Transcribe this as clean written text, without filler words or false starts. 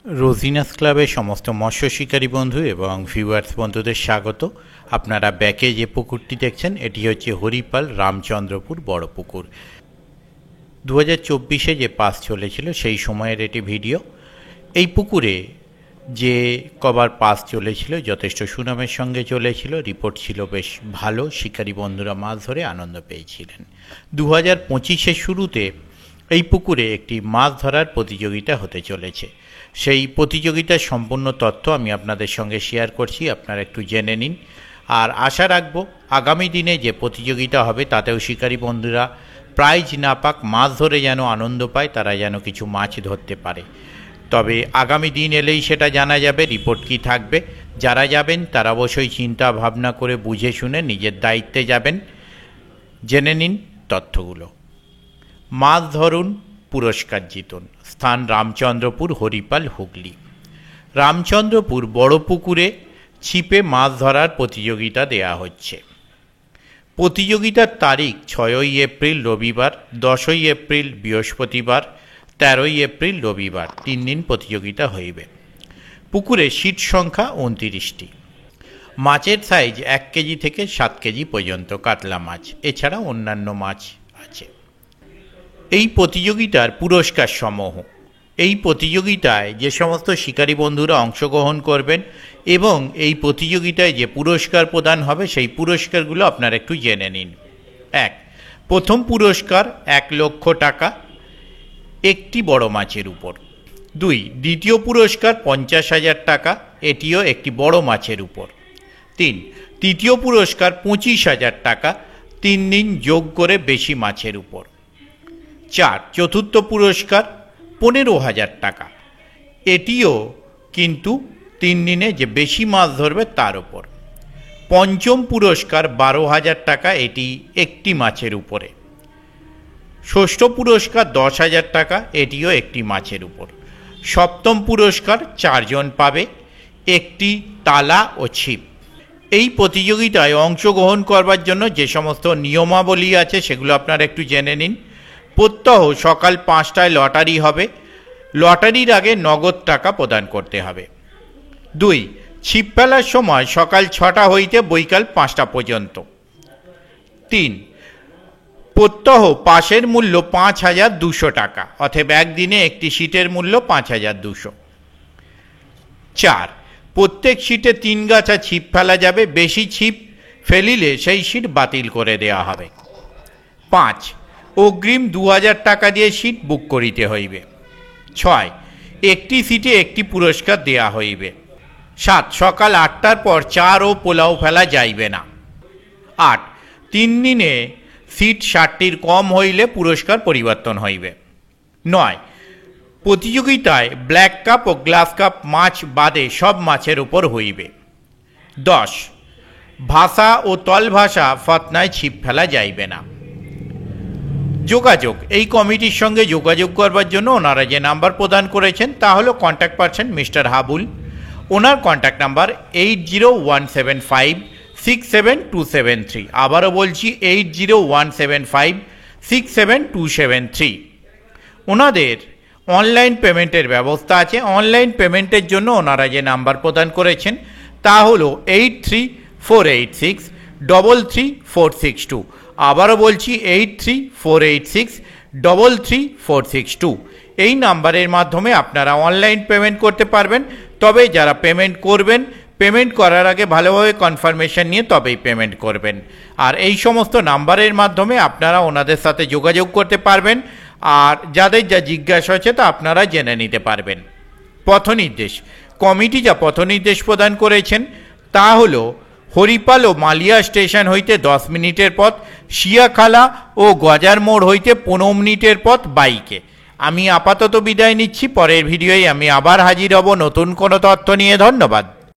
রোজিনাস ক্লাবের সমস্ত মৎস্য শিকারী বন্ধু এবং ভিউয়ার্স বন্ধুদের স্বাগত। আপনারা ব্যাকে যে পুকুরটি দেখছেন এটি হচ্ছে হরিপাল রামচন্দ্রপুর বড় পুকুর। 2024-এ যে পাস চলেছিল সেই সময়ের এটি ভিডিও। এই পুকুরে যে কবার পাস চলেছিল যথেষ্ট সুনামের সঙ্গে চলেছিল, রিপোর্ট ছিল বেশ ভালো, শিকারী বন্ধুরা মাছ ধরে আনন্দ পেয়েছিলেন। 2025-এর শুরুতে এই পুকুরে একটি মাছ ধরার প্রতিযোগিতা হতে চলেছে। সেই প্রতিযোগিতার সম্পূর্ণ তথ্য আমি আপনাদের সঙ্গে শেয়ার করছি, আপনারা একটু জেনে নিন। আর আশা রাখব আগামী দিনে যে প্রতিযোগিতা হবে তাতেও শিকারী বন্ধুরা প্রাইজ না পাক, মাছ ধরে যেন আনন্দ পায়, তারা যেন কিছু মাছ ধরতে পারে। তবে আগামী দিন এলেই সেটা জানা যাবে রিপোর্ট কী থাকবে। যারা যাবেন তারা অবশ্যই চিন্তা ভাবনা করে বুঝে শুনে নিজের দায়িত্বে যাবেন। জেনে নিন তথ্যগুলো। মাছ ধরুন, পুরস্কার জিতুন। স্থান রামচন্দ্রপুর, হরিপাল, হুগলি। রামচন্দ্রপুর বড় পুকুরে ছিপে মাছ ধরার প্রতিযোগিতা দেয়া হচ্ছে। প্রতিযোগিতার তারিখ 6ই এপ্রিল রবিবার, 10ই এপ্রিল বৃহস্পতিবার, 13ই এপ্রিল রবিবার, 3 দিন প্রতিযোগিতা হইবে। পুকুরে সিট সংখ্যা 29টি। মাছের সাইজ 1 কেজি থেকে 7 কেজি পর্যন্ত কাতলা মাছ, এছাড়া অন্যান্য মাছ আছে। এই প্রতিযোগিতার পুরস্কার সমূহ, এই প্রতিযোগিতায় যে সমস্ত শিকারী বন্ধুরা অংশগ্রহণ করবেন এবং এই প্রতিযোগিতায় যে পুরস্কার প্রদান হবে সেই পুরস্কারগুলো আপনারা একটু জেনে নিন। 1. প্রথম পুরস্কার 1 লক্ষ টাকা, একটি বড় মাছের উপর। 2. দ্বিতীয় পুরস্কার 50,000 টাকা, এটিও একটি বড় মাছের উপর। 3. তৃতীয় পুরস্কার 25,000 টাকা, 3 দিন যোগ করে বেশি মাছের উপর। 4. চতুর্থ পুরস্কার 15,000 টাকা, এটিও কিন্তু 3 দিনে যে বেশি মাছ ধরবে তার উপর। পঞ্চম পুরস্কার 12,000 টাকা, এটি একটি মাছের উপরে। ষষ্ঠ পুরস্কার 10,000 টাকা, এটিও একটি মাছের উপর। সপ্তম পুরস্কার 4 জন পাবে, একটি তালা ও ছিপ। এই প্রতিযোগিতায় অংশগ্রহণ করবার জন্য যে সমস্ত নিয়মাবলী আছে সেগুলো আপনারা একটু জেনে নিন। প্রত্যহ সকাল 5টায় লটারি হবে, লটারির আগে নগদ টাকা প্রদান করতে হবে। 2. ছিপ ফেলার সময় সকাল 6টা হইতে বৈকাল 5টা পর্যন্ত। 3. প্রত্যহ পাসের মূল্য 5,200 টাকা, অতএব একদিনে একটি সিটের মূল্য 5,200। 4. প্রত্যেক সিটে 3 গাছা ছিপ ফেলা যাবে, বেশি ছিপ ফেলিলে সেই সিট বাতিল করে দেওয়া হবে। 5. অগ্রিম 2,000 টাকা দিয়ে সিট বুক করিতে হইবে। 6. একটি সিটে একটি পুরস্কার দেয়া হইবে। 7. সকাল 8টার পর চার ও পোলাও ফেলা যাইবে না। 8. 3 দিনে সিট 60টির কম হইলে পুরস্কার পরিবর্তন হইবে। 9. প্রতিযোগিতায় ব্ল্যাক কাপ ও গ্লাস কাপ মাছ বাদে সব মাছের উপর হইবে। 10. ভাষা ও তল ভাষা ফতনায় ছিপ ফেলা যাইবে না। যোগাযোগ, এই কমিটির সঙ্গে যোগাযোগ করবার জন্য ওনারা যে নাম্বার প্রদান করেছেন তা হলো কন্ট্যাক্ট পারসন মিস্টার হাবুল। ওনার কন্ট্যাক্ট নাম্বার 8017567273। আবারও বলছি 8017567273। ওনাদের অনলাইন পেমেন্টের ব্যবস্থা আছে। অনলাইন পেমেন্টের জন্য ওনারা যে নাম্বার প্রদান করেছেন তা হলো 8348633462। আবারও বলছি 8348633462। এই নাম্বারের মাধ্যমে আপনারা অনলাইন পেমেন্ট করতে পারবেন। তবে যারা পেমেন্ট করবেন, পেমেন্ট করার আগে ভালোভাবে কনফার্মেশন নিয়ে তবেই পেমেন্ট করবেন। আর এই সমস্ত নাম্বারের মাধ্যমে আপনারা ওনাদের সাথে যোগাযোগ করতে পারবেন। আর যাদের যা জিজ্ঞাসা হচ্ছে তা আপনারা জেনে নিতে পারবেন। পথনির্দেশ, কমিটি যা পথনির্দেশ প্রদান করেছেন তা হলো হরিপাল ও মালিয়া স্টেশন হইতে 10 মিনিটের পথ, শিয়াখালা ও গজার মোড় হইতে 15 মিনিটের পথ বাইকে। আমি আপাতত বিদায় নিচ্ছি, পরের ভিডিওয় আমি আবার হাজির হব নতুন কোনো তথ্য নিয়ে। ধন্যবাদ।